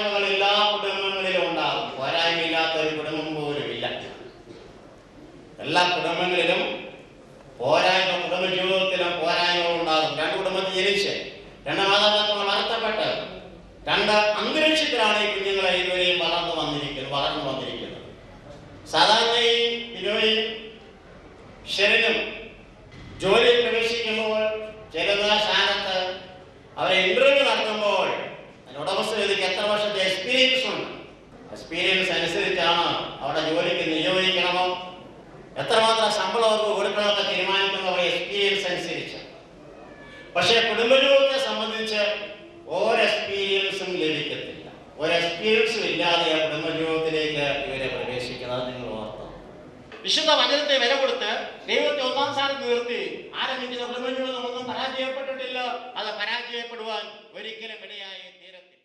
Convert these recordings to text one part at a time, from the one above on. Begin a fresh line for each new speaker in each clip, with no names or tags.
എല്ലാ കുടുംബങ്ങളിലും ഉണ്ടാകും. പോരായ്മയില്ലാത്ത ഒരു കുടുംബം പോലും ഇല്ല. എല്ലാ കുടുംബങ്ങളിലും കുടുംബ ജീവിതത്തിലും പോരായ്മകൾ ഉണ്ടാകും. രണ്ട് കുടുംബത്തിൽ ജനിച്ച്, രണ്ട് മാതാപിതാക്കൾ വളർത്തപ്പെട്ട്, രണ്ട് അന്തരീക്ഷത്തിലാണ് ഈ കുഞ്ഞുങ്ങളെ ഇതുവരെയും വളർന്നു വന്നിരിക്കുന്നത്. സാധാരണ ഈ ഇരുവയും ശരനും ജോലിയിൽ പ്രവേശിക്കുമ്പോൾ ചെല്ലുന്ന സ്ഥാനത്ത് അവരെ ഇന്റർവ്യൂ നടത്തുമ്പോൾ ഉടമസ്ഥതയ്ക്ക് എത്ര വർഷത്തെ എക്സ്പീരിയൻസ് ഉണ്ട്, എക്സ്പീരിയൻസ് അനുസരിച്ചാണ് അവിടെ ജോലിക്ക് നിയോഗിക്കണമോ, എത്രമാത്രം ശമ്പളം അവർക്ക് കൊടുക്കണമെന്നൊക്കെ തീരുമാനിക്കുന്നത് അവരുടെ എക്സ്പീരിയൻസ് അനുസരിച്ച്. പക്ഷേ കുടുംബജീവിതത്തെ സംബന്ധിച്ച് ഒരു എക്സ്പീരിയൻസും ലഭിക്കത്തില്ല. ഒരു എക്സ്പീരിയൻസും ഇല്ലാതെ കുടുംബജീവിതത്തിലേക്ക് ഇവരെ പ്രവേശിക്കുന്നത് നിങ്ങൾ ഓർത്തോ. വിശുദ്ധ വചനത്തെ വില കൊടുത്ത് ദൈവത്തെ ഒന്നാം സ്ഥാനത്ത് നിർത്തി ആരംഭിക്കുന്ന കുടുംബജീവിതം ഒന്നും പരാജയപ്പെട്ടിട്ടില്ല. അത് പരാജയപ്പെടുവാൻ ഒരിക്കലും ഇടയായി തീരത്തില്ല.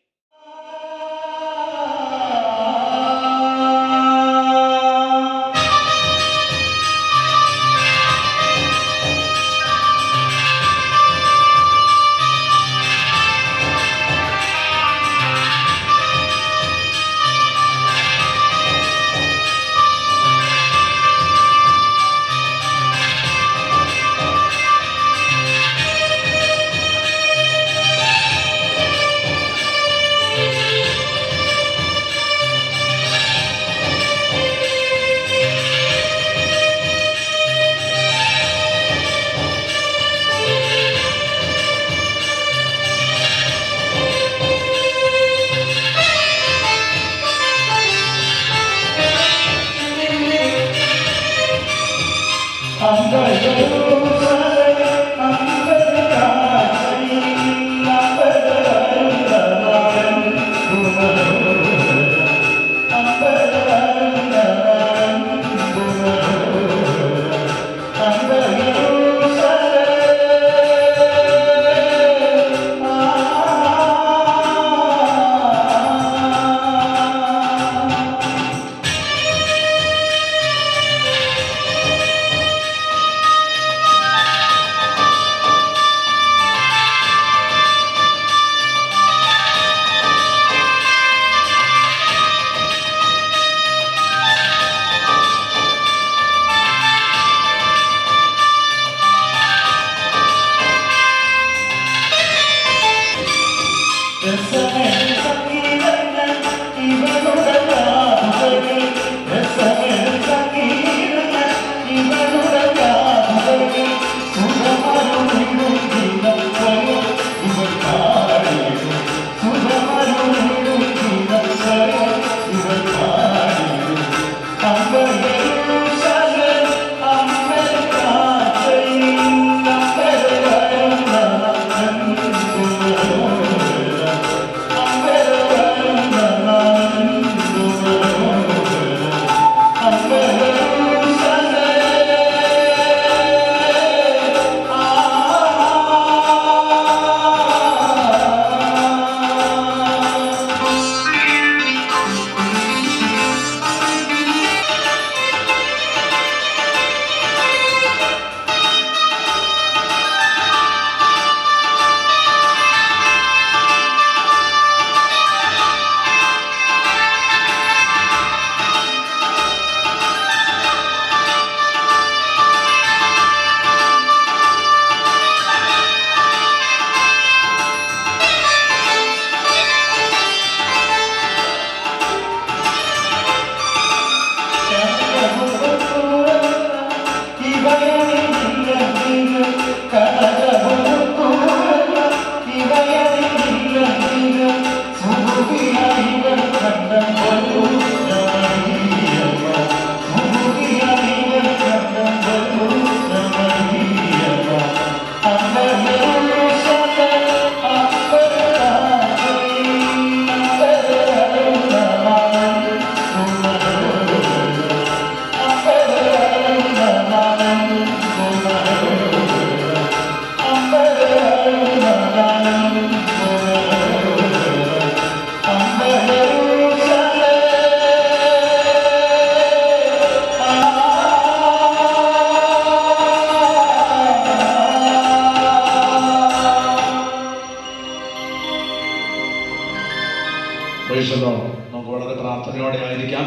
പ്രാർത്ഥിച്ചുകൊണ്ടോ നമുക്ക് വളരെ പ്രാർത്ഥനയോടെ ആയിരിക്കാം.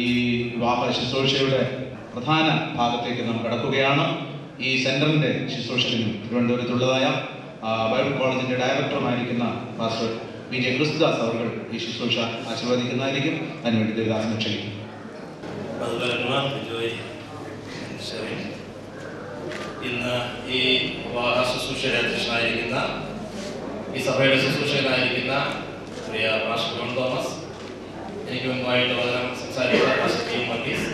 ഈ വിവാഹ ശുശ്രൂഷയുടെ പ്രധാന ഭാഗത്തേക്ക് നാം കടക്കുകയാണ്. ഈ സെന്ററിന്റെ ശുശ്രൂഷകനും തിരുവനന്തപുരത്തുള്ളതായ ബൈബിൾ കോളേജിന്റെ ഡയറക്ടറുമായിരിക്കുന്ന പാസ്റ്റർ PJ ക്രിസ്തുദാസ് അവർ ഈ ശുശ്രൂഷ ആശീർവദിക്കുന്നതായിരിക്കും. അതിനുവേണ്ടി ദേവദാസനെ ക്ഷണിക്കും.
ഇന്ന് ഈ വിവാഹ ശുശ്രൂഷയുടെ അധ്യക്ഷനായിരിക്കുന്ന ഈ സഭയുടെ ശുശ്രൂഷകനായിരിക്കുന്ന പ്രിയ പാസ്റ്റർ ജോൺ തോമസ്, എനിക്ക് മുമ്പായിട്ട് വളരെ സംസാരിക്കുന്ന പാസ്റ്റർ P. മർക്കീസ്,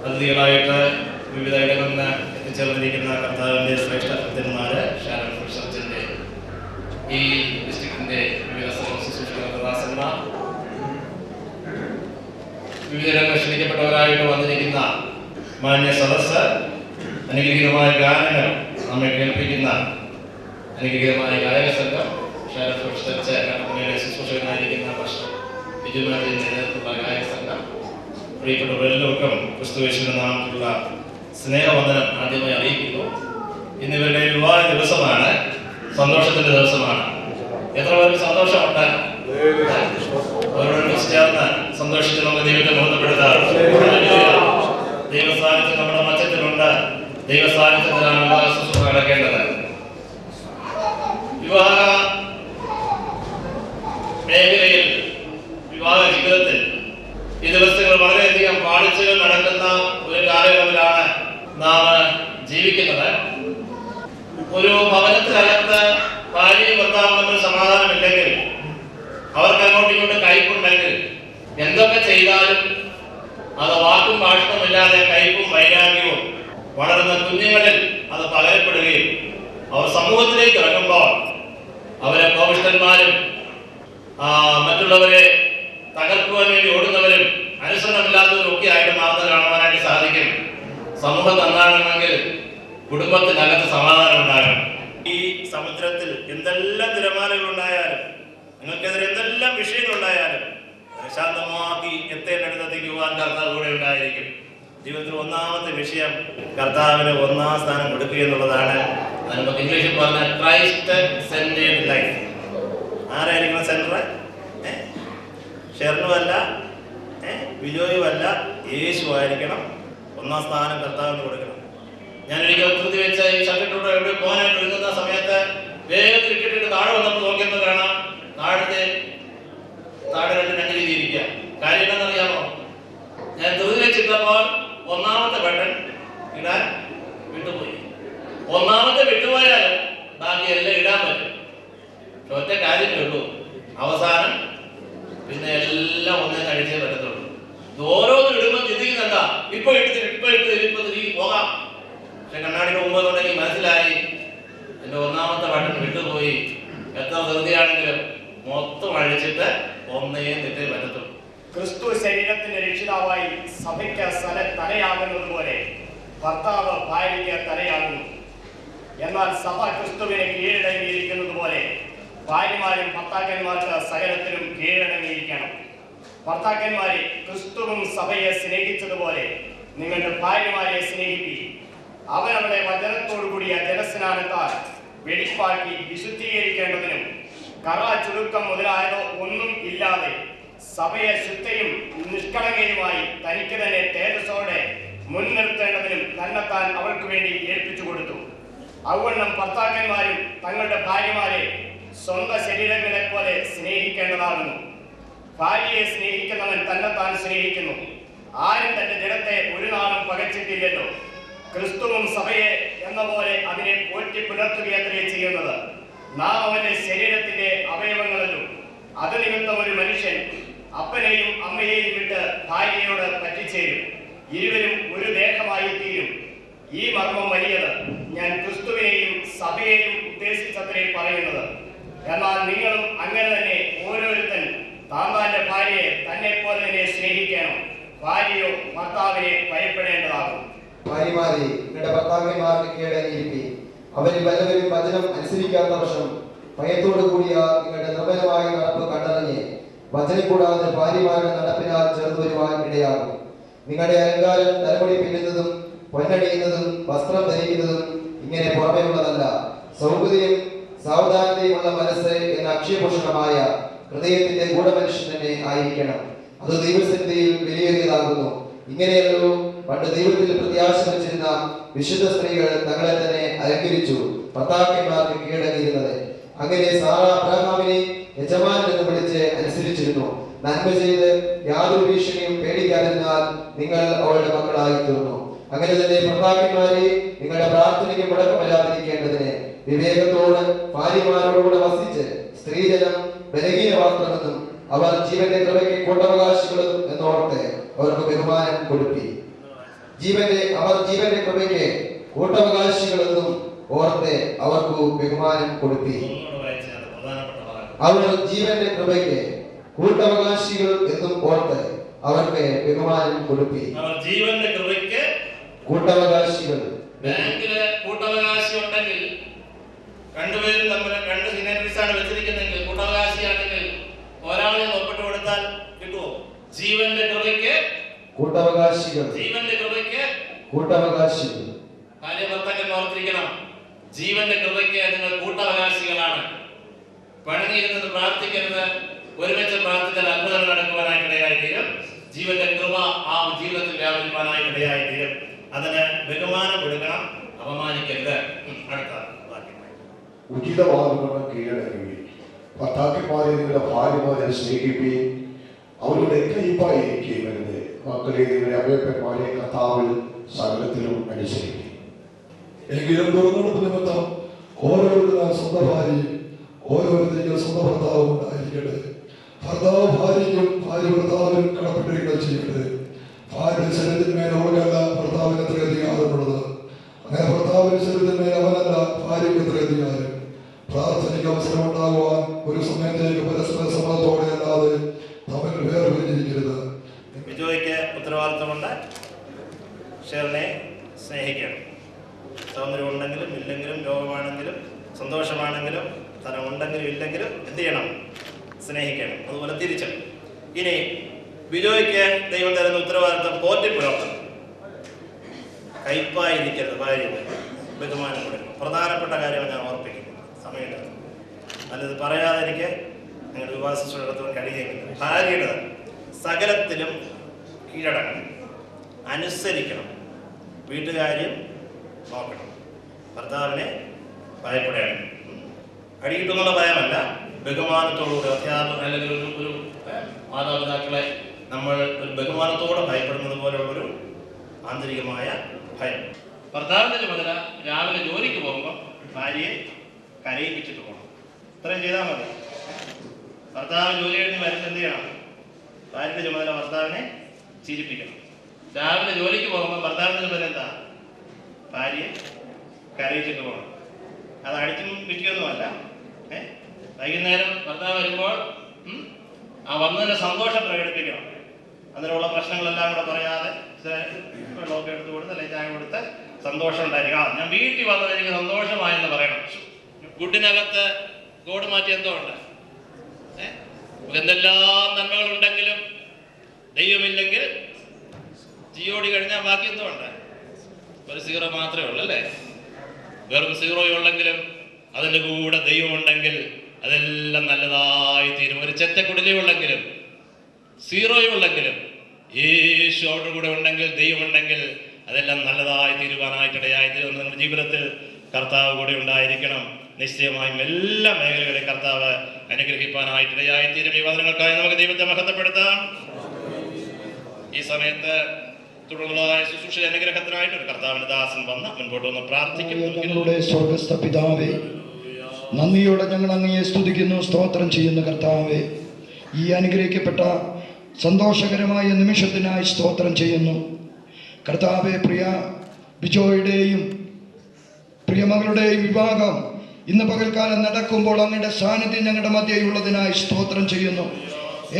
അതിഥികളായിട്ട് വിവിധ ഇടങ്ങളിൽ നിന്ന് എത്തിച്ചേർന്നിരിക്കുന്ന കർത്താവിൻ്റെ ശ്രേഷ്ഠ ഭക്തന്മാര്, ഷാരോൺ ഫുഡ് ചർച്ചിന്റെ ഈ ഡിസ്ട്രിക്റ്റിന്റെ വിവിധ ശുശ്രൂഷകരുടെ ദാസന്മാർ, വിവിധ ക്ഷണിക്കപ്പെട്ടവരായിട്ട് വന്നിരിക്കുന്ന മാന്യ സദസ്സ്, അനുഗ്രഹീതമായ ഗാനങ്ങൾ നമ്മെ കേൾപ്പിക്കുന്ന അനുഗ്രഹീതമായ ഗായക സംഘം, ഷാരോൺ ഫുഡ് ചർച്ച് കട്ടപ്പനയുടെ ശുശ്രൂഷകനായിരിക്കുന്ന പാസ്റ്റർ ബിജുമാരുടെ നേതൃത്വത്തിലുള്ള ഗായക സംഘം, പ്രിയപ്പെട്ടവരെല്ലാവർക്കും ക്രിസ്തുയേശുവിന്റെ നാമത്തിലുള്ള സ്നേഹവന്ദനം ആദ്യമായി അറിയിക്കുന്നു. ഇന്നിവരുടെ വിവാഹ ദിവസമാണ്, സന്തോഷത്തിന്റെ ദിവസമാണ്. എത്ര പേർക്ക് സന്തോഷമുണ്ട്? അവരോട് ചേർന്ന് സന്തോഷിച്ച് നമുക്ക് ദൈവത്തെ ബോധപ്പെടുത്താം. ദൈവസാന്നിധ്യം നമ്മുടെ മധ്യത്തിലുണ്ട്. ദൈവസാന്നിധ്യത്തിലാണ് വിവാഹ ശുശ്രൂഷ നടക്കേണ്ടത്. വിവാഹ മേഖലയിൽ, വിവാഹ ജീവിതത്തിൽ ഈ ദിവസങ്ങൾ വളരെയധികം പാളിച്ചകൾ നടക്കുന്ന ഒരു കാലയളവിലാണ് നാം ജീവിക്കുന്നത്. ഒരു ഭവനത്തിനകത്ത് ഭാര്യയും ഭർത്താവും തമ്മിൽ സമാധാനമില്ലെങ്കിൽ, അവർക്ക് അങ്ങോട്ടും ഇങ്ങോട്ടും കയ്പുണ്ടെങ്കിൽ, എന്തൊക്കെ ചെയ്താലും അത് വാക്കും ഭാഷണമില്ലാതെ കയ്പും വൈരാഗ്യവും വളരുന്ന കുഞ്ഞുങ്ങളിൽ അത് പകരപ്പെടുകയും അവർ സമൂഹത്തിലേക്ക് ഇറങ്ങുമ്പോൾ അവരെ കോപിഷ്ഠന്മാരും മറ്റുള്ളവരെ തകർക്കുവാൻ വേണ്ടി ഓടുന്നവരും അനുസരണമില്ലാത്തവരും ഒക്കെ ആയിട്ട് മാറുന്നത് കാണുവാനായിട്ട് സാധിക്കും. സമൂഹം നന്നാകണമെങ്കിൽ കുടുംബത്തിനകത്ത് സമാധാനം ഉണ്ടാകണം. ഈ സമുദ്രത്തിൽ എന്തെല്ലാം തിരമാലകൾ ഉണ്ടായാലും, നിങ്ങൾക്കെതിരെ എന്തെല്ലാം വിഷയങ്ങൾ ഉണ്ടായാലും ശാന്തമാക്കി എത്തേണ്ടടുത്തേക്ക് പോകാൻ കർത്താവ് കൂടെ ഉണ്ടായിരിക്കും. ജീവിതത്തിൽ ഒന്നാമത്തെ വിഷയം കർത്താവിന് ഒന്നാം സ്ഥാനം കൊടുക്കുക എന്നുള്ളതാണ്. നമുക്ക് ഇംഗ്ലീഷിൽ പറഞ്ഞ ക്രൈസ്റ്റ് സെന്റേർഡ് ലൈഫ്. ആരായിരിക്കണം സെന്റർ? ഷെർണുമല്ല, വിജോയുമല്ല, യേശു ആയിരിക്കണം. ഒന്നാം സ്ഥാനം കർത്താവിന് കൊടുക്കണം. ഞാനൊരിക്കൽ ധൃതി വെച്ച ഈ ഷട്ടിലൂടെ എവിടെ പോകാനായിട്ട് ഒരുങ്ങുന്ന സമയത്ത് വേഗത്തിൽ ഇട്ടിട്ട് താഴെ വന്നപ്പോൾ നോക്കിയപ്പോൾ കാണാം താഴെ രണ്ട് രീതി ഇരിക്കുക. കാര്യം എന്താണെന്നറിയാമോ? ഞാൻ ധൃതി വെച്ചിട്ടപ്പോൾ ഒന്നാമത്തെ ബട്ടൺ ഇടാൻ വിട്ടുപോയി. ഒന്നാമത്തെ വിട്ടുപോയാലും ബാക്കി എല്ലാം ഇടാൻ പറ്റും. ഒറ്റ കാര്യമേ ഉള്ളൂ, അവസാനം പിന്നെ എല്ലാം ഒന്നേ കഴിച്ചേ പറ്റത്തുള്ളൂ. ഓരോന്നും ഇടുമ്പോൾ ചിന്തിക്കുന്നെന്താ, ഇപ്പൊ തിരികെ പോകാം. പക്ഷെ കണ്ണാടിയുടെ മുമ്പ് കൊണ്ട് എനിക്ക് മനസ്സിലായി, എന്റെ ഒന്നാമത്തെ ബട്ടൺ വിട്ടുപോയി. എത്ര ധൃതിയാണെങ്കിലും മൊത്തം അഴിച്ചിട്ട് ഒന്നേ തെറ്റേ പറ്റത്തുള്ളൂ.
ക്രിസ്തു ശരീരത്തിന്റെ രക്ഷിതാവായി സഭയ്ക്ക് തലയാകുന്നത് പോലെ ഭർത്താവ് ഭാര്യയ്ക്ക് തലയാകുന്നു. എന്നാൽ സഭ ക്രിസ്തുവിനെ കീഴടങ്ങിയിരിക്കുന്നത് പോലെ ഭാര്യമാരും ഭർത്താക്കന്മാർക്ക് സകലത്തിലും കീഴടങ്ങിയിരിക്കണം. ഭർത്താക്കന്മാരെ ക്രിസ്തുവും സഭയെ സ്നേഹിച്ചതുപോലെ നിങ്ങളുടെ ഭാര്യമാരെ സ്നേഹിപ്പിക്കും. അവരവരുടെ വചനത്തോടുകൂടിയ ജലസ്നാനത്താൽ വെടിപ്പാക്കി വിശുദ്ധീകരിക്കേണ്ടതിനും കറ, ചുരുക്കം മുതലായതോ ഒന്നും ഇല്ലാതെ സഭയെ ശുദ്ധയും നിഷ്കളങ്കയുമായി തനിക്ക് തന്നെ തേജസ്സോടെ മുൻനിർത്തേണ്ടതിനും തന്നെത്താൻ അവൾക്ക് വേണ്ടി ഏൽപ്പിച്ചു കൊടുത്തു. അവണ്ണം ഭർത്താക്കന്മാരും തങ്ങളുടെ ഭാര്യമാരെ സ്വന്തം ശരീരങ്ങളെ പോലെ സ്നേഹിക്കേണ്ടതാകുന്നു. ഭാര്യയെ സ്നേഹിക്കുന്നവൻ തന്നെത്താൻ സ്നേഹിക്കുന്നു. ആരും തന്റെ ജഡത്തെ ഒരു നാളും പകച്ചിട്ടില്ലല്ലോ. ക്രിസ്തുവും സഭയെ എന്ന പോലെ അതിനെ പോറ്റി പുലർത്തുകയത്രേ ചെയ്യുന്നത്. നാം അവന്റെ ശരീരത്തിന്റെ അവയവങ്ങളല്ലോ. അത് നിമിത്തം ഒരു മനുഷ്യൻ അപ്പനെയും അമ്മയെയും വിട്ട് ഭാര്യയോട് പറ്റിച്ചേരും, ഇരുവരും ഒരു ദേഹമായി തീരും. ഈ മർമ്മം വലിയത്. ഞാൻ ക്രിസ്തുവിനെയും സഭയെയും ഉദ്ദേശിച്ചത്രേ പറയുന്നത്. എന്നാൽ നിങ്ങളും അങ്ങനെ തന്നെ ഓരോരുത്തൻ താന്താന്റെ ഭാര്യയെ തന്നെ പോലെ തന്നെ സ്നേഹിക്കണം. ഭാര്യയോ ഭർത്താവിനെ ഭയപ്പെടേണ്ടതാകും.
ഭാര്യമാരെ നിങ്ങളുടെ ഭർത്താക്കന്മാർക്ക് കീഴടങ്ങിയിരിക്കെ അവരിൽ വല്ലവരും വചനം അനുസരിക്കാത്ത വർഷം ഭയത്തോടു കൂടിയ നിങ്ങളുടെ നിർമ്മലമായ നടപ്പ് കണ്ടറിഞ്ഞ് വചനം കൂടാതെ ഭാര്യമാരുടെ നടപ്പിനാൽ ചേർന്ന് വരുവാൻ ഇടയാകും. നിങ്ങളുടെ അലങ്കാരം തലമുടി പിന്നുന്നതും പൊന്നണിയുന്നതും വസ്ത്രം ധരിക്കുന്നതും ഇങ്ങനെ പുറമേയുള്ളതല്ല, സൗകര്യം സാവധാനതയുമുള്ള മനസ്സ് എന്ന അക്ഷയഭൂഷണമായ ഹൃദയത്തിന്റെ ഗൂഢമനുഷ്യൻ തന്നെ ആയിരിക്കണം. അത് ദൈവസന്നിധിയിൽ വിലയേറിയതാകുന്നു. ഇങ്ങനെയല്ലോ പണ്ട് ദൈവത്തിൽ പ്രത്യാശ വച്ചിരുന്ന വിശുദ്ധ സ്ത്രീകൾ തങ്ങളെ തന്നെ അലങ്കരിച്ചു ഭർത്താക്കന്മാർക്ക് കീഴടങ്ങിയിരുന്നത്. അങ്ങനെ സാറ അബ്രഹാമിനെ യജമാനൻ എന്ന് വിളിച്ച് അനുസരിച്ചിരുന്നു. നന്മ ചെയ്ത് യാതൊരു ഭീഷണിയും പേടിക്കാതിരുന്നാൽ നിങ്ങൾ അവളുടെ മക്കളായി തീർന്നു. അങ്ങനെ തന്നെ ഭർത്താക്കന്മാരെ നിങ്ങളുടെ പ്രാർത്ഥനയ്ക്ക് മുടക്കമില്ലാതിരിക്കേണ്ടതിന് വിവേകത്തോട് ഭാര്യമാരോടുകൂടെ വസിച്ച് സ്ത്രീജനം ബലഹീനമാക്കണമെന്നും അവർ ജീവന്റെ കൃപയ്ക്ക് കൂട്ടവകാശികളും എന്നോർത്ത് അവർക്ക് ബഹുമാനം കൊടുപ്പി. അവർ ജീവന്റെ കൃപയ്ക്ക് കൂട്ടവകാശികളെന്നും ഓർത്ത് അവർക്ക് ബഹുമാനം കൊടുപ്പി. അവർ ജീവന്റെ കൃപയ്ക്ക് കൂട്ടവകാശികൾ എന്നും ഓർത്ത് അവർക്ക് ബഹുമാനം കൊടുപ്പി.
ജീവന്റെ കൃപയ്ക്ക്
കൂട്ടവകാശികൾ.
ബാങ്കില് കൂട്ടവകാശി ഉണ്ടെങ്കിൽ രണ്ടുപേരും തമ്മിൽ രണ്ട് സിഗ്നേച്ചറീസ് ആണ് വെച്ചിരിക്കുന്നെങ്കിൽ കൂട്ടവകാശിയാണെങ്കിൽ ഒരാളെ ഒപ്പിട്ട് കൊടുത്താൽ കിട്ടുമോ? ജീവന്റെ കൃപയ്ക്ക്
കൂട്ടവകാശികൾ.
ജീവന്റെ കൃപയ്ക്ക്
കൂട്ടവകാശികൾ.
ഭാര്യ ഭർത്താക്കന്മാർ ഓർത്തിരിക്കണം, ജീവന്റെ കൃപയ്ക്ക് നിങ്ങൾ കൂട്ടവകാശികളാണ്. പണിഞ്ഞിരുന്നത് പ്രാർത്ഥിക്കരുത്. ഒരുമിച്ച് പ്രാർത്ഥിച്ചാൽ അത്ഭുതങ്ങൾ നടക്കുവാനായിട്ടിടയായി തീരും. ജീവന്റെ കൃപ ആ ജീവിതത്തിൽ വ്യാപരിക്കാനായിട്ടിടയായി തീരും. അതിന് ബഹുമാനം കൊടുക്കണം, അപമാനിക്കരുത്. അടുത്ത
ഉചിതമാകുന്ന കീഴടങ്ങി ഭർത്താക്കന്മാരെ നിങ്ങളുടെ ഭാര്യമാരെ സ്നേഹിക്കുകയും അവരുടെ കൈപ്പായിരിക്കുകയും മക്കളെ നിങ്ങളുടെ അമ്മയപ്പന്മാരെ കർത്താവിൽ സകലത്തിലും അനുസരിക്കും.
എങ്കിലും തുറന്നെടുപ്പ് നിമിത്തം ഓരോരുത്തരും സ്വന്തം ഭാര്യയും ഓരോരുത്തരും സ്വന്തം ഭർത്താവും ഉണ്ടായിരിക്കട്ടെ. ഭർത്താവ് ഭാര്യയ്ക്കും ഭാര്യ ഭർത്താവിനും കടപ്പെട്ടിരിക്കുന്നത് ചെയ്യട്ടെ. ഭാര്യ ശരീരത്തിന്മേൽ അവൾക്കല്ല ഭർത്താവിന് എത്ര അധികാരമുള്ളത്, അങ്ങനെ ഭർത്താവിന് ശരീരത്തിന്മേൽ അവനല്ല ഭാര്യയ്ക്ക് എത്ര അധികാരം. പ്രാർത്ഥനയ്ക്ക് അവസരം ഉണ്ടാകുവാൻ ഒരു സമയത്തേക്ക് പരസ്പര സമ്മതത്തോടെ അല്ലാതെ തമ്മിൽ വേർപിരിഞ്ഞിരിക്കരുത്.
ബിജോയ്ക്ക് ഉത്തരവാദിത്തമുണ്ട്. ഷെറിനെ സ്നേഹിക്കണം. സൗന്ദര്യം ഉണ്ടെങ്കിലും ഇല്ലെങ്കിലും, രോഗമാണെങ്കിലും സന്തോഷമാണെങ്കിലും ധനമുണ്ടെങ്കിലും ഇല്ലെങ്കിലും എന്ത് ചെയ്യണം? സ്നേഹിക്കണം. അതുപോലെ തിരിച്ചും. ഇനി ബിജോയ്ക്ക് ദൈവം തരുന്ന ഉത്തരവാദിത്തം പോറ്റിപ്പുലർത്തണം. കയ്പായിരിക്കരുത്. ഭാര്യ ബഹുമാനം കൊടുക്കണം. പ്രധാനപ്പെട്ട കാര്യങ്ങൾ ഞാൻ ഓർപ്പിക്കുന്നു, സമയമില്ല. നല്ലത് പറയാതെ എനിക്ക് നിങ്ങളുടെ വിവാഹത്തോടൊപ്പം കഴിയുന്നില്ല. ഭാര്യയുടെ സകലത്തിലും കീഴടങ്ങണം, അനുസരിക്കണം, വീട്ടുകാര്യം നോക്കണം, ഭർത്താവിനെ ഭയപ്പെടണം. അടിയിട്ടുന്നുള്ള ഭയമല്ല, ബഹുമാനത്തോടുകൂടി അധ്യാപകർ അല്ലെങ്കിൽ ഒരു മാതാപിതാക്കളെ നമ്മൾ ഒരു ബഹുമാനത്തോടെ ഭയപ്പെടുന്നത് പോലെയുള്ളൊരു ആന്തരികമായ ഭയം. ഭർത്താവിൻ്റെ ചുമതല രാവിലെ ജോലിക്ക് പോകുമ്പോൾ ഭാര്യയെ കരയിപ്പിച്ചിട്ട് പോകണം. ഇത്രയും ചെയ്താൽ മതി. ഭർത്താവ് ജോലി കഴിഞ്ഞ് വരുന്നത് എന്ത് ചെയ്യണം? ഭാര്യയുടെ ചുമതല ഭർത്താവിനെ ചിരിപ്പിക്കണം. രാവിലെ ജോലിക്ക് പോകുമ്പോൾ ഭർത്താവിൻ്റെ ചുമതല എന്താ? ഭാര്യയെ കരയിച്ചിട്ട് പോകണം. അത് അടിച്ചും പിടിക്കൊന്നുമല്ല. വൈകുന്നേരം ഭർത്താവ് വരുമ്പോൾ ആ വന്നതിന് സന്തോഷം പ്രകടിപ്പിക്കണം. അതിനുള്ള പ്രശ്നങ്ങളെല്ലാം കൂടെ പറയാതെ വെള്ളമൊക്കെ എടുത്ത് കൊടുത്ത് അല്ലെങ്കിൽ ചായ കൊടുത്ത് സന്തോഷം ഉണ്ടായിരിക്കും. ഞാൻ വീട്ടിൽ വന്നത് എനിക്ക് സന്തോഷമായെന്ന് പറയണം. ഗുഡിനകത്ത് ഗോഡ് മാറ്റി എന്തോ ഉണ്ട്. എന്തെല്ലാം നന്മകളുണ്ടെങ്കിലും ദൈവമില്ലെങ്കിൽ ജിയോടി കഴിഞ്ഞാൽ ബാക്കി എന്തോ ഉണ്ട്? ഒരു സീറോ മാത്രമേ ഉള്ളൂ അല്ലേ? വെറും സീറോയും ഉള്ളെങ്കിലും അതിൻ്റെ കൂടെ ദൈവമുണ്ടെങ്കിൽ അതെല്ലാം നല്ലതായി തീരും. ഒരു ചെറ്റക്കുടലേ ഉള്ളെങ്കിലും സീറോയും ഉള്ളെങ്കിലും യേശു അവരുടെ കൂടെ ഉണ്ടെങ്കിൽ, ദൈവമുണ്ടെങ്കിൽ അതെല്ലാം നല്ലതായി തീരുവാനായിട്ടിടയായി തീരും. നമ്മുടെ ജീവിതത്തിൽ കർത്താവ് കൂടെ ഉണ്ടായിരിക്കണം. നിശ്ചയമായും എല്ലാ മേഖലകളിലും കർത്താവ് അനുഗ്രഹിക്കാനായിട്ടിടയായി തീരും. ഈ വചനങ്ങൾക്കായി നമുക്ക് ദൈവത്തെ മഹത്വപ്പെടുത്താം. ഈ സമയത്ത് തുടർന്നുള്ളതായ ശുശ്രൂഷ അനുഗ്രഹത്തിനായിട്ട് ഒരു കർത്താവിന്റെ ദാസൻ വന്ന് മുൻപോട്ട് വന്ന് പ്രാർത്ഥിക്കും.
ഞങ്ങളുടെ സ്വർഗ്ഗസ്ഥ പിതാവേ, നന്ദിയോടെ ഞങ്ങൾ അങ്ങയെ സ്തുതിക്കുന്നു, സ്തോത്രം ചെയ്യുന്നു. കർത്താവേ, ഈ അനുഗ്രഹിക്കപ്പെട്ട സന്തോഷകരമായ നിമിഷത്തിനായി സ്തോത്രം ചെയ്യുന്നു. കർത്താവെ, പ്രിയ ബിജോയുടെയും പ്രിയമകളുടെയും വിവാഹം ഇന്ന് പകൽക്കാലം നടക്കുമ്പോൾ അങ്ങയുടെ സാന്നിധ്യം ഞങ്ങളുടെ മധ്യയുള്ളതിനായി സ്തോത്രം ചെയ്യുന്നു.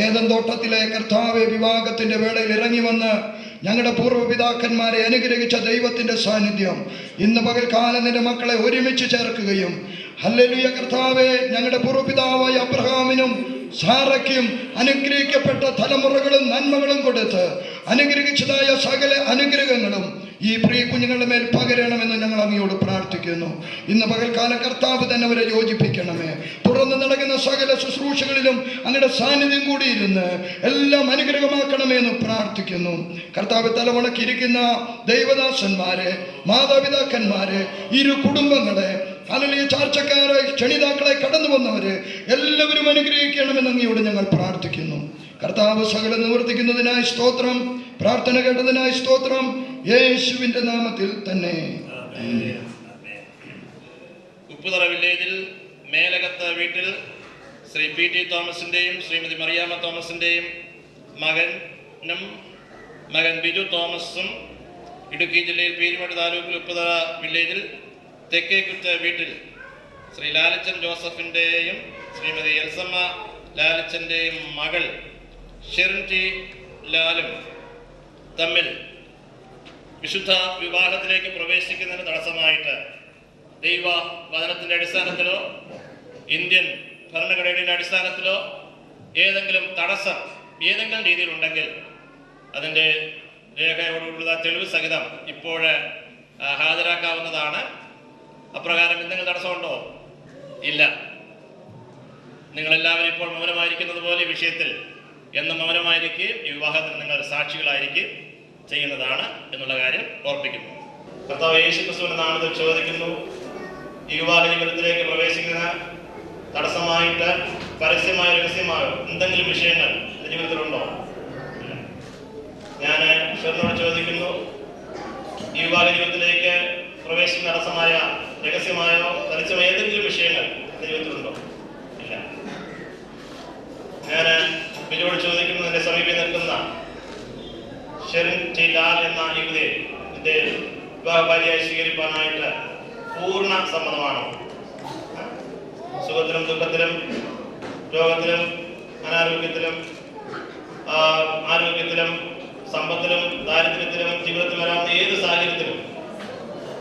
ഏദൻ തോട്ടത്തിലെ കർത്താവെ വിവാഹത്തിന്റെ വേളയിൽ ഇറങ്ങി വന്ന് ഞങ്ങളുടെ പൂർവ്വപിതാക്കന്മാരെ അനുഗ്രഹിച്ച ദൈവത്തിന്റെ സാന്നിധ്യം ഇന്ന് പകൽക്കാലം നിന്റെ മക്കളെ ഒരുമിച്ച് ചേർക്കുകയും, ഹല്ലേലൂയ കർത്താവെ, ഞങ്ങളുടെ പൂർവ്വപിതാവായ അബ്രഹാമിനും സാറയ്ക്കും അനുഗ്രഹിക്കപ്പെട്ട തലമുറകളും നന്മകളും കൊടുത്ത് അനുഗ്രഹിച്ചതായ സകല അനുഗ്രഹങ്ങളും ഈ പ്രിയ കുഞ്ഞുങ്ങളുടെ മേൽ പകരണമെന്ന് ഞങ്ങൾ അങ്ങയോട് പ്രാർത്ഥിക്കുന്നു. ഇന്ന് പകൽക്കാല കർത്താവ് തന്നെ അവരെ യോജിപ്പിക്കണമേ. തുടർന്ന് നടക്കുന്ന സകല ശുശ്രൂഷകളിലും അങ്ങയുടെ സാന്നിധ്യം കൂടിയിരുന്ന് എല്ലാം അനുഗ്രഹമാക്കണമേ എന്ന് പ്രാർത്ഥിക്കുന്നു. കർത്താവ് തലമുണക്കിരിക്കുന്ന ദൈവദാസന്മാരെ, മാതാപിതാക്കന്മാരെ, ഇരു കുടുംബങ്ങളെ, അല്ലെങ്കിൽ ചാർച്ചക്കാരെ, ക്ഷണിതാക്കളെ, കടന്നു വന്നവരെ എല്ലാവരും അനുഗ്രഹിക്കണമെന്ന് അങ്ങയോട് ഞങ്ങൾ പ്രാർത്ഥിക്കുന്നു. കർത്താവ് സകലം നിവർത്തിക്കുന്നതിനായി സ്തോത്രം. പ്രാർത്ഥന കേട്ടതിനായി സ്തോത്രം. യേശുവിന്റെ നാമത്തിൽ തന്നെ.
ഉപ്പുതറ വില്ലേജിൽ മേലകത്ത് വീട്ടിൽ ശ്രീ PT തോമസിൻ്റെയും ശ്രീമതി മറിയാമ്മ തോമസിൻ്റെയും മകൻ ബിജു തോമസും, ഇടുക്കി ജില്ലയിൽ പീരുമേട് താലൂക്കിൽ ഉപ്പുതറ വില്ലേജിൽ തെക്കേക്കുത്ത് വീട്ടിൽ ശ്രീ ലാലിച്ചൻ ജോസഫിൻ്റെയും ശ്രീമതി എൽസമ്മ ലാലിച്ചൻ്റെയും മകൾ ഷെറിൻ ടി ലാലും തമ്മിൽ വിശുദ്ധ വിവാഹത്തിലേക്ക് പ്രവേശിക്കുന്നതിന് തടസ്സമായിട്ട് ദൈവ വചനത്തിൻ്റെ അടിസ്ഥാനത്തിലോ ഇന്ത്യൻ ഭരണഘടനയുടെ അടിസ്ഥാനത്തിലോ ഏതെങ്കിലും തടസ്സം ഏതെങ്കിലും രീതിയിലുണ്ടെങ്കിൽ അതിൻ്റെ രേഖയോടുള്ള തെളിവ് സഹിതം ഇപ്പോൾ ഹാജരാക്കാവുന്നതാണ്. അപ്രകാരം എന്തെങ്കിലും തടസ്സമുണ്ടോ? ഇല്ല. നിങ്ങളെല്ലാവരും ഇപ്പോൾ മൗനമായിരിക്കുന്നത് പോലെ ഈ വിഷയത്തിൽ എന്നും മൗനമായിരിക്കുകയും ഈ വിവാഹത്തിന് നിങ്ങൾ സാക്ഷികളായിരിക്കും ചെയ്യുന്നതാണ് എന്നുള്ള കാര്യം ഓർപ്പിക്കുന്നു. കർത്താവ് യേശുക്രിസ്തുവിന്റെ നാമത്തിൽ ചോദിക്കുന്നു, ഈ വിവാഹ ജീവിതത്തിലേക്ക് പ്രവേശിക്കുന്ന തടസ്സമായിട്ട് പരസ്യമായോ രഹസ്യമായോ എന്തെങ്കിലും വിഷയങ്ങൾ ജീവിതത്തിലുണ്ടോ? ഞാൻ ഷെറിനോട് ചോദിക്കുന്നു, ഈ വിവാഹ ജീവിതത്തിലേക്ക് പ്രവേശിക്കുന്ന തടസ്സമായ രഹസ്യമായോ പരസ്യമായ ഏതെങ്കിലും വിഷയങ്ങൾ ജീവിതത്തിലുണ്ടോ? ഇല്ല. ഞാൻ ബിജുവോട് ചോദിക്കുന്നു, എന്റെ സമീപം നിൽക്കുന്ന ഷെറിൻ ടി ലാൽ എന്ന യുവതിയെ എന്റെ വിവാഹഭാര്യയായി സ്വീകരിക്കാനായിട്ട് പൂർണ്ണ സമ്മതമാണോ? സുഖത്തിലും ദുഃഖത്തിലും രോഗത്തിലും അനാരോഗ്യത്തിലും ആരോഗ്യത്തിലും സമ്പത്തിലും ദാരിദ്ര്യത്തിലും ജീവിതത്തിൽ വരാവുന്ന ഏത് സാഹചര്യത്തിലും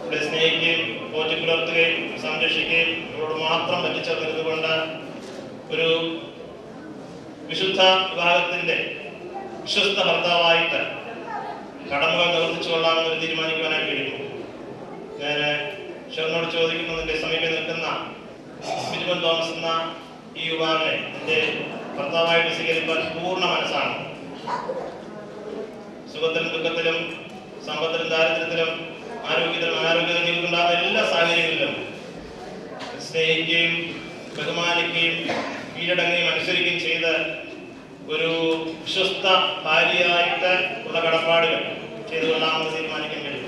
ഇവിടെ സ്നേഹിക്കുകയും പോറ്റിപ്പുലർത്തുകയും സംരക്ഷിക്കുകയും ഇവരോട് മാത്രം പറ്റിച്ചേർന്നിരുന്നുകൊണ്ട് ഒരു വിശുദ്ധ വിഭാഗത്തിന്റെ വിശ്വസ്ത ഭർത്താവായിട്ട് കടമകൾ നിവർത്തിച്ചു കൊള്ളാമെന്ന് തീരുമാനിക്കുവാനായി കഴിയുന്നു. ഞാൻ ഷെറിനോട് ചോദിക്കുന്നതിന്റെ സമീപം നിൽക്കുന്ന ബിജുവൻ തോമസ് എന്ന ഈ യുവാവിനെ എന്റെ ഭർത്താവായിട്ട് സ്വീകരിക്കാൻ പൂർണ്ണ മനസ്സാണ്. സുഖത്തിലും ദുഃഖത്തിലും സമ്പത്തിലും ദാരിദ്ര്യത്തിലും ആരോഗ്യത്തിലും അനാരോഗ്യത്തിലും ജീവിതത്തിലുണ്ടാകുന്ന എല്ലാ സാഹചര്യങ്ങളിലും സ്നേഹിക്കുകയും ബഹുമാനിക്കുകയും കീഴടങ്ങുകയും അനുസരിക്കുകയും ചെയ്ത് ഒരു വിശ്വസ്ത ഭാര്യയായിട്ട് ഉള്ള കടപ്പാടുകൾ ചെയ്തുകൊള്ളാമെന്ന് തീരുമാനിക്കാൻ കഴിയും.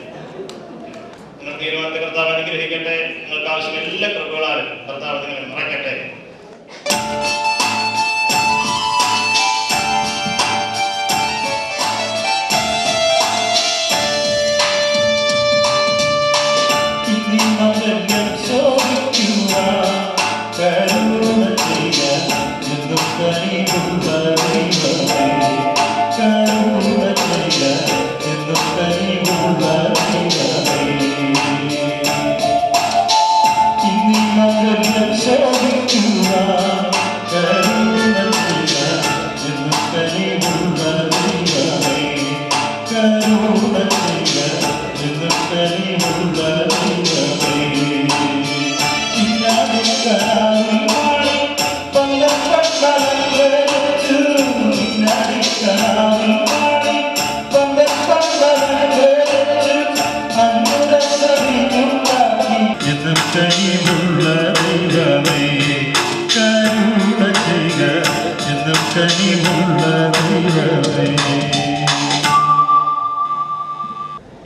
നിങ്ങൾ തീരുമാനത്തെ കർത്താവ് അനുഗ്രഹിക്കട്ടെ. നിങ്ങൾക്ക് ആവശ്യം എല്ലാ കൃപകളാലും കർത്താവ് നിങ്ങളെ മറക്കട്ടെ.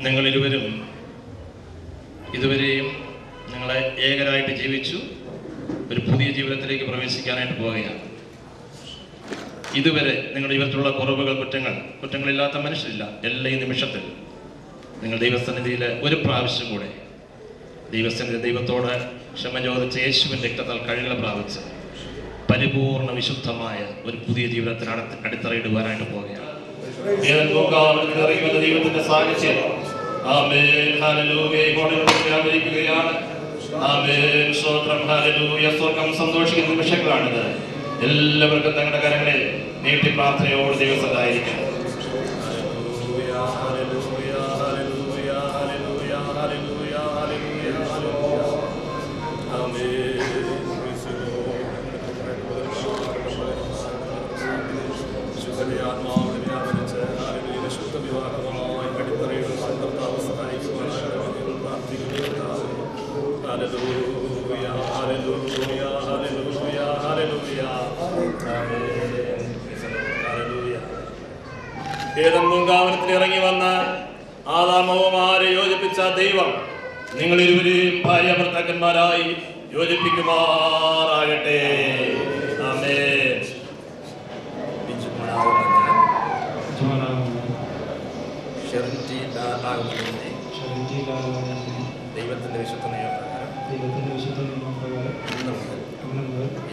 നിങ്ങളിരുവരും ഇതുവരെയും നിങ്ങളെ ഏകരായിട്ട് ജീവിച്ചു ഒരു പുതിയ ജീവിതത്തിലേക്ക് പ്രവേശിക്കാനായിട്ട് പോവുകയാണ്. ഇതുവരെ നിങ്ങളുടെ ജീവിതത്തിലുള്ള കുറവുകൾ, കുറ്റങ്ങളില്ലാത്ത മനുഷ്യരില്ല. എല്ലാ ഈ നിമിഷത്തിൽ നിങ്ങൾ ദൈവസന്നിധിയിൽ ഒരു പ്രാവശ്യം കൂടെ ദൈവത്തോട് ക്ഷമ ചോദിച്ച് യേശുവിൻ്റെ രക്തത്താൽ കഴുകൽ പ്രാപിച്ച് പരിപൂർണ വിശുദ്ധമായ ഒരു പുതിയ ജീവിതത്തിന് അടിത്തറയിടുവാനായിട്ട് പോവുകയാണ്. ദൈവത്തിന്റെ സാന്നിധ്യം സ്വർഗം സന്തോഷിക്കുന്ന നിമിഷങ്ങളാണിത്. എല്ലാവർക്കും തങ്ങളുടെ കരങ്ങളിൽ നീട്ടി പ്രാർത്ഥനയോട് ദിവസമായിരിക്കും. ഏദൻ പൂങ്കാവനത്തിൽ ഇറങ്ങി വന്ന ആദാമവുമാരെ യോജിപ്പിച്ച ദൈവം നിങ്ങൾ ഇരുവരെയും ഭാര്യ ഭർത്താക്കന്മാരായി യോജിപ്പിക്കുമാറാകട്ടെ. ആമേൻ. ദൈവത്തിന്റെ വിശുദ്ധ നിയമപ്രകാരം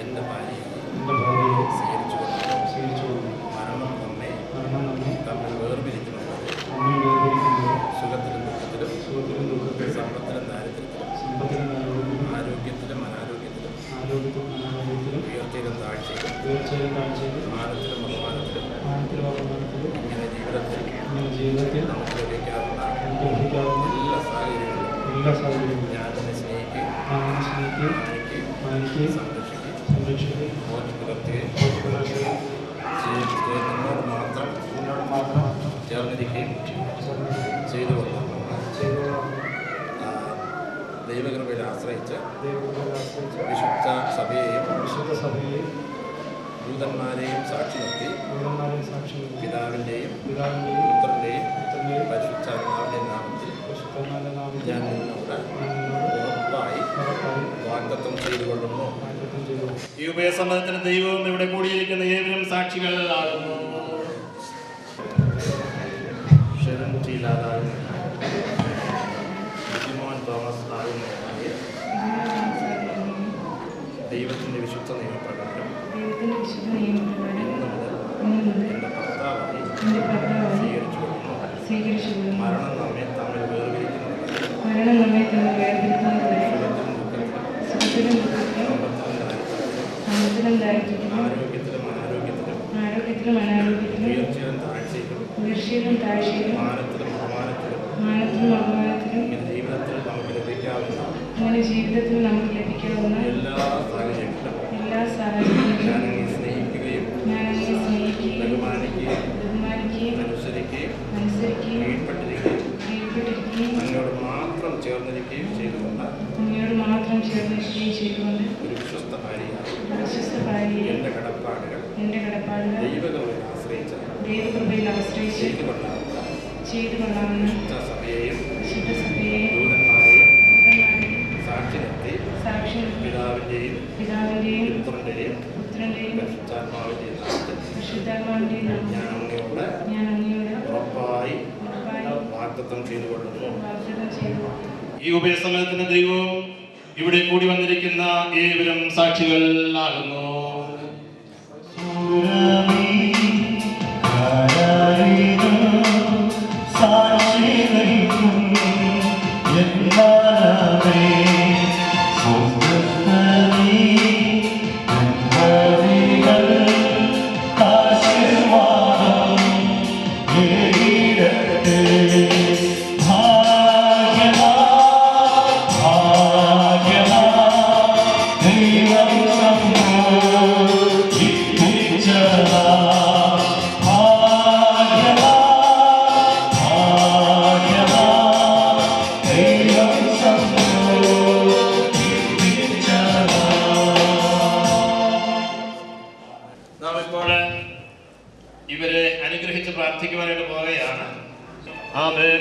എന്റെ ഭാര്യയെ സ്വീകരിച്ചുകൊണ്ട് മരണം നമ്മെ തമ്മിൽ വേർപിരിക്കുന്നത് സുഖത്തിലും ദുഃഖത്തിലും സമ്പത്തിലും ദാരിദ്ര്യത്തിലും ആരോഗ്യത്തിലും അനാരോഗ്യത്തിലും ഉയർച്ചയിലും താഴ്ചയിലും മാനത്തിലും ബഹുമാനത്തിലും ഇങ്ങനെ ജീവിതത്തിൽ നമുക്ക് ലഭിക്കാവുന്ന എല്ലാ സാഹചര്യങ്ങളും ഞാൻ എന്നെ സ്നേഹിക്കുകയും സംരക്ഷിക്കുകയും പുലർത്തുകയും നിന്നോട് മാത്രം ചേർന്നിരിക്കുകയും ചെയ്തു കൊള്ളാം. ദൈവകൃപയിൽ ആശ്രയിച്ച് വിശുദ്ധ സഭയെയും ദൂതന്മാരെയും സാക്ഷി നിർത്തി പിതാവിൻ്റെയും പുത്രൻ്റെയും പരിശുദ്ധാത്മാവിൻ്റെയും നാമത്തിൽ ഞാൻ നിന്നോട് ഉറപ്പായി വാഗ്ദത്തം ചെയ്തുകൊള്ളുന്നു. ഈ ഉഭയസമ്മതത്തിന് ദൈവവും ഇവിടെ കൂടിയിരിക്കുന്ന ഏവരും സാക്ഷികൾ ആകുന്നു. തോമസ് ആകുന്നു. ദൈവത്തിന്റെ വിശുദ്ധ നിയമപ്രകാരം എന്റെ ഭർത്താവായി സ്വീകരിച്ചുകൊള്ളുന്നു. മരണം നമ്മെ തമ്മിൽ വേർതിരിക്കുന്നത് ആരോഗ്യത്തിലും അനാരോഗ്യത്തിലും ഉയർച്ചയിലും താഴ്ചയിലും മാനത്തിലും അപമാനത്തിലും അങ്ങനെ ജീവിതത്തിൽ നമുക്ക് ലഭിക്കാവുന്ന എല്ലാ സാഹചര്യങ്ങളിലും ഞാൻ അങ്ങയെ സ്നേഹിക്കുകയും ബഹുമാനിക്കുകയും അനുസരിക്കുകയും കീഴ്പ്പെട്ടിരിക്കുകയും അങ്ങയോട് മാത്രം ചേർന്നിരിക്കുകയും ചെയ്തുകൊണ്ട് ഒരു വിശ്വസ്ത ഭാര്യയായി എന്റെ കടപ്പാടുകൾ ദൈവകൃപയിൽ ആശ്രയിച്ച് ചെയ്തു കൊള്ളാവുന്ന സഭയെയും ദൂതന്മാരെയും സാക്ഷി നിർത്തി പിതാവിന്റെയും പുത്രന്റെയും പരിശുദ്ധാത്മാവിന്റെയും ഞാൻ അങ്ങയോട് ഉറപ്പായി വാഗ്ദത്തം ചെയ്തുകൊള്ളുന്നു. ഈ ഉഭയസമയത്തിന് ദൈവവും ഇവിടെ കൂടി വന്നിരിക്കുന്ന ഏവരും സാക്ഷികൾ ആകുന്നു.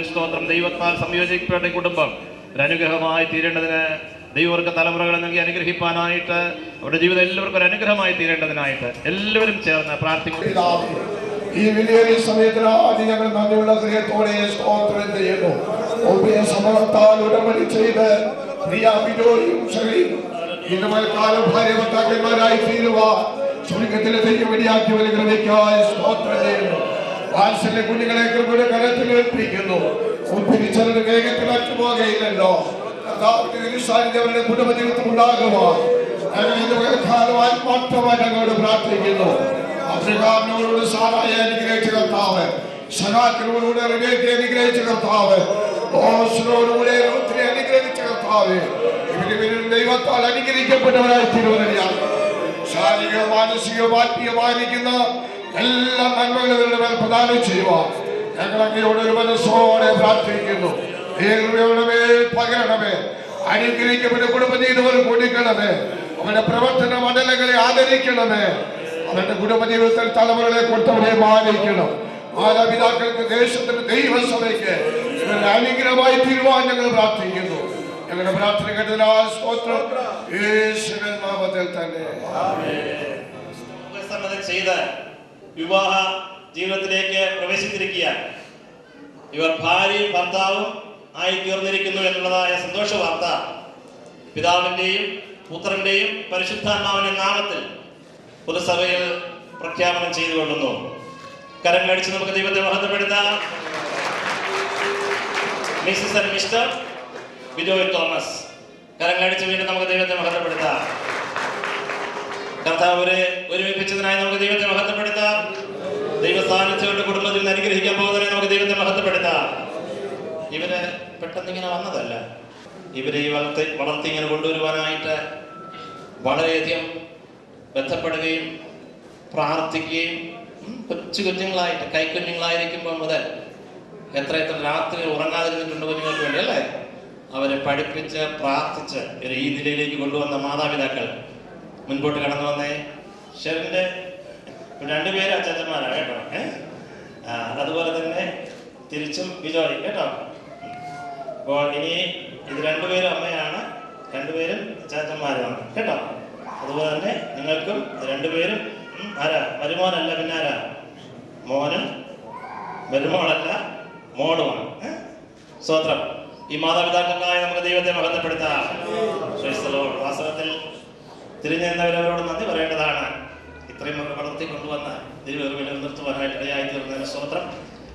സ്തോത്രം. ദൈവത്താൽ സംയോജിക്കപ്പെട്ട കുടുംബം ഒരു അനുഗ്രഹമായി തീരേണ്ടതിന് ദൈവർക്ക് തലമുറകളെ നൽകി അനുഗ്രഹിപ്പാനായിട്ട് അവരുടെ ജീവിതം എല്ലാവർക്കും ഒരു അനുഗ്രഹമായി തീരേണ്ടതിനായിട്ട് എല്ലാവരും ചേർന്ന് പ്രാർത്ഥിക്കുന്നു.
ഈ വലിയൊരു സമയത്തിനാദ്യം ഞങ്ങൾ നന്ദിയുള്ള ഹൃദയത്തോടെ സ്തോത്രം ചെയ്യുന്നു. സമർത്താൽ ഉടമ്പടി ചെയ്ത് ഇന്നുമൽക്കാലം ഭാര്യ ഭർത്താക്കന്മാരായി തീരുവാൻ ചുരുക്കത്തിലെ ദൈവമിടിയാക്കി വലിയ സ്തോത്രം ചെയ്യുന്നു. വാത്സല്യ കുഞ്ഞുങ്ങളെ കൃപയുടെ കരത്തിൽ ഏൽപ്പിക്കുന്നു. ഉദ്ഭിരിച്ചവരുടെ വേഗത്തിൽ അറ്റുപോകയില്ലല്ലോ. അവരുടെ കുടുംബ ജീവിതത്തിൽ ഉണ്ടാകുവാൻ ഞങ്ങൾ ഇതുവരെ കാലം ആത്മാർത്ഥമായി ഞങ്ങളോട് പ്രാർത്ഥിക്കുന്നു. അബ്രഹാമിനോട് സാറായെ അനുഗ്രഹിച്ച കർത്താവ്, സഹാക്കിനോടുകൂടെ റിബേക്കയെ അനുഗ്രഹിച്ച കർത്താവ്, ഓസിനോടുകൂടെ ലോത്തിനെ അനുഗ്രഹിച്ച കർത്താവ്, ഇവരും ദൈവത്താൽ അനുഗ്രഹിക്കപ്പെട്ടവരായി തീരുവതിയാണ്. ശാരീരിക മാനസികവും ആത്മീയമായിരിക്കുന്ന എല്ലാ നന്മകളും ഇവരുടെ മേൽ പ്രദാനം ചെയ്യുവാൻ ഞങ്ങൾ അങ്ങയോട് ഒരു മനസ്സോടെ പ്രാർത്ഥിക്കുന്നു. ദൈവങ്ങളുടെ മേൽ പകരണമേ, അനുഗ്രഹിക്കപ്പെട്ട കുടുംബ ജീവിതങ്ങൾ കൊടുക്കണമേ, അവരുടെ പ്രവർത്തന മണ്ഡലങ്ങളെ ആദരിക്കണമേ, അവരുടെ കുടുംബ ജീവിതത്തിൽ തലമുറകളെ കൊടുത്തവരെ മാനിക്കണം. മാതാപിതാക്കൾക്ക്, ദേശത്തിന്, ദൈവസഭയ്ക്ക് ഇവരുടെ അനുഗ്രഹമായി തീരുവാൻ ഞങ്ങൾ പ്രാർത്ഥിക്കുന്നു. ഞങ്ങളുടെ പ്രാർത്ഥന കേട്ടതിനാൽ സ്തോത്രം, യേശുവിൻ നാമത്തിൽ തന്നെ.
ചെയ്ത് വിവാഹ ജീവിതത്തിലേക്ക് പ്രവേശിച്ചിരിക്കുക ഇവർ ഭാര്യയും ഭർത്താവും ആയി തീർന്നിരിക്കുന്നു എന്നുള്ളതായ സന്തോഷ വാർത്ത പിതാവിന്റെയും പുത്രന്റെയും പരിശുദ്ധാത്മാവിന്റെ നാമത്തിൽ പൊതുസഭയിൽ പ്രഖ്യാപനം ചെയ്തുകൊള്ളുന്നു. കരങ്ങളടിച്ച് നമുക്ക് ദൈവത്തെ മഹത്വപ്പെടുത്താം. Missus and mister Bijoy Thomas. കരങ്ങളടിച്ച് വീണ്ടും നമുക്ക് ദൈവത്തെ മഹത്വപ്പെടുത്താം. കർത്താവരെ ഒരുമിപ്പിച്ചതിനായി നമുക്ക് ദൈവത്തെ മഹത്വപ്പെടുത്താം. ദൈവസ്ഥാനത്തുകൊണ്ട് കുടുംബത്തിൽ നിന്ന് അനുഗ്രഹിക്കാൻ പോകുന്നതിനെ നമുക്ക് ദൈവത്തെ മഹത്വപ്പെടുത്താം. ഇവര് പെട്ടെന്ന് ഇങ്ങനെ വന്നതല്ല. ഇവരെ ഈ വളർത്തി ഇങ്ങനെ കൊണ്ടുവരുവാനായിട്ട് വളരെയധികം ബന്ധപ്പെടുകയും പ്രാർത്ഥിക്കുകയും കൊച്ചുകുഞ്ഞുങ്ങളായിട്ട് കൈക്കുഞ്ഞുങ്ങളായിരിക്കുമ്പോൾ മുതൽ എത്ര രാത്രി ഉറങ്ങാതിരുന്നിട്ടുണ്ട് കുഞ്ഞുങ്ങൾക്ക് വേണ്ടി അല്ലേ? അവരെ പഠിപ്പിച്ച് പ്രാർത്ഥിച്ച് ഈ നിലയിലേക്ക് കൊണ്ടുവന്ന മാതാപിതാക്കൾ മുൻപോട്ട് കടന്നു വന്നേ. ഷെറിന്റെ രണ്ടുപേരും അച്ചാച്ചന്മാരാണ് കേട്ടോ. അതുപോലെ തന്നെ തിരിച്ചും ബിജോയ് കേട്ടോ. അപ്പോൾ ഇനി ഇത് രണ്ടുപേരും അമ്മയാണ്, രണ്ടുപേരും അച്ചാച്ചന്മാരുമാണ് കേട്ടോ. അതുപോലെ തന്നെ നിങ്ങൾക്കും രണ്ടുപേരും ആരാ? മരുമോനല്ല, പിന്നെ ആരാ? മോനും മരുമോളല്ല, മോളുമാണ്. സ്തോത്രം. ഈ മാതാപിതാക്കൾക്കായി നമുക്ക് ദൈവത്തെ മഹത്വപ്പെടുത്താം. വാസ്തവത്തിൽ തിരിഞ്ഞവരവരോട് നന്ദി പറയേണ്ടതാണ്. ഇത്രയും ഒക്കെ വളർത്തി കൊണ്ടുവന്ന ദൈവം നിലനിർത്തുവാനായിട്ട് ഇടയായി തീർന്നതിന് സ്തോത്രം.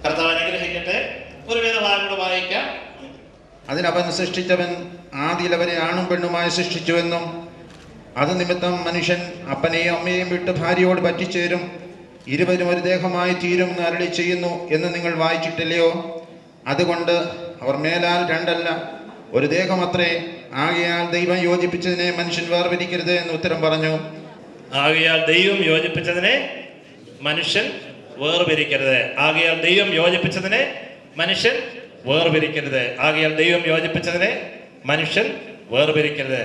കർത്താവ് അനുഗ്രഹിക്കട്ടെ. ഒരു വേദഭാഗം കൂടെ വായിക്കാം.
അതിനവൻ സൃഷ്ടിച്ചവൻ ആദിയിലവനെ ആണും പെണ്ണുമായി സൃഷ്ടിച്ചുവെന്നും അത് നിമിത്തം മനുഷ്യൻ അപ്പനെയും അമ്മയെയും വിട്ട് ഭാര്യയോട് പറ്റിച്ചേരും, ഇരുവരും ഒരു ദേഹമായി തീരുമെന്ന് അരുളി ചെയ്യുന്നു എന്ന് നിങ്ങൾ വായിച്ചിട്ടില്ലയോ? അതുകൊണ്ട് അവർ മേലാൽ രണ്ടല്ല, ഒരു ദേഹമത്രേ. ആകയാൽ ദൈവം യോജിപ്പിച്ചതിനെ മനുഷ്യൻ വേർപിരിക്കരുത് എന്ന് ഉത്തരം പറഞ്ഞു.
ആകയാൽ ദൈവം യോജിപ്പിച്ചതിനെ മനുഷ്യൻ വേർപിരിക്കരുത്. ആകയാൽ ദൈവം യോജിപ്പിച്ചതിനെ മനുഷ്യൻ വേർപിരിക്കരുത്. ആകയാൽ ദൈവം യോജിപ്പിച്ചതിനെ മനുഷ്യൻ വേർപിരിക്കരുത്.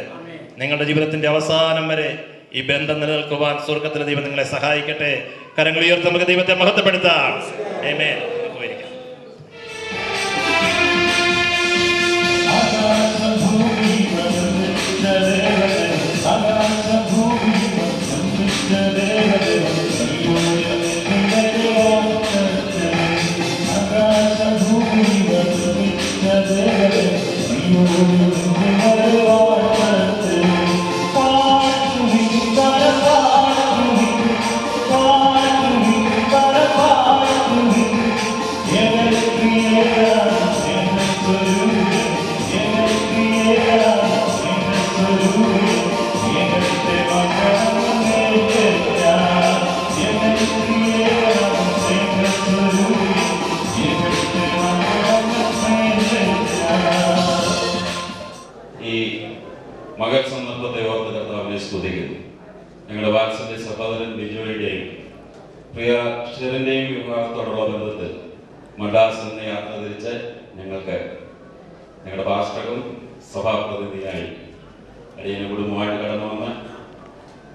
നിങ്ങളുടെ ജീവിതത്തിന്റെ അവസാനം വരെ ഈ ബന്ധം നിലനിൽക്കുവാൻ സ്വർഗത്തിലെ ദൈവം നിങ്ങളെ സഹായിക്കട്ടെ. കരങ്ങൾ ഉയർത്തി നമുക്ക് ദൈവത്തെ മഹത്വപ്പെടുത്താം. ആമേൻ.
മകൻ സന്ദർഭത്തെ ഓർത്ത് കർത്താവിനെ സ്തുതിക്കുന്നു. ഞങ്ങളുടെ വാത്സല്യ സഹോദരൻ ബിജോയുടെയും പ്രിയ ഷെറിന്റെയും വിവാഹത്തോടുള്ള ബന്ധത്തിൽ മഡാസ് എന്ന യാത്ര തിരിച്ച് ഞങ്ങൾക്ക് ഞങ്ങളുടെ പാസ്റ്ററും സഭാപ്രതിനിധിയായി അടിയന കുടുംബമായിട്ട് കടന്നു വന്ന്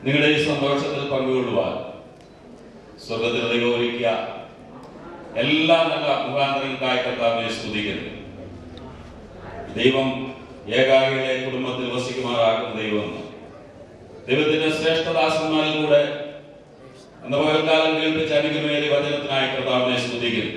നിങ്ങളുടെ ഈ സന്തോഷത്തിൽ പങ്കുകൊള്ളുവാൻ സ്വർഗത്തിൽ ദൈവം ഒരുക്കിയ എല്ലാ നല്ല മുഖാന്തരങ്ങൾക്കായി കർത്താവിനെ സ്തുതിക്കുന്നു. ദൈവം ഏകാകികളെ കുടുംബത്തിൽ വസിക്കുമാറാക്കുന്ന ദൈവം ദൈവത്തിന്റെ ശ്രേഷ്ഠദാസന്മാരിലൂടെ അന്ന് പകൽക്കാലം കേൾപ്പിച്ച അനുഗ്രഹമേറിയ വചനത്തിനായി കർത്താവിനെ സ്തുതിക്കുന്നു.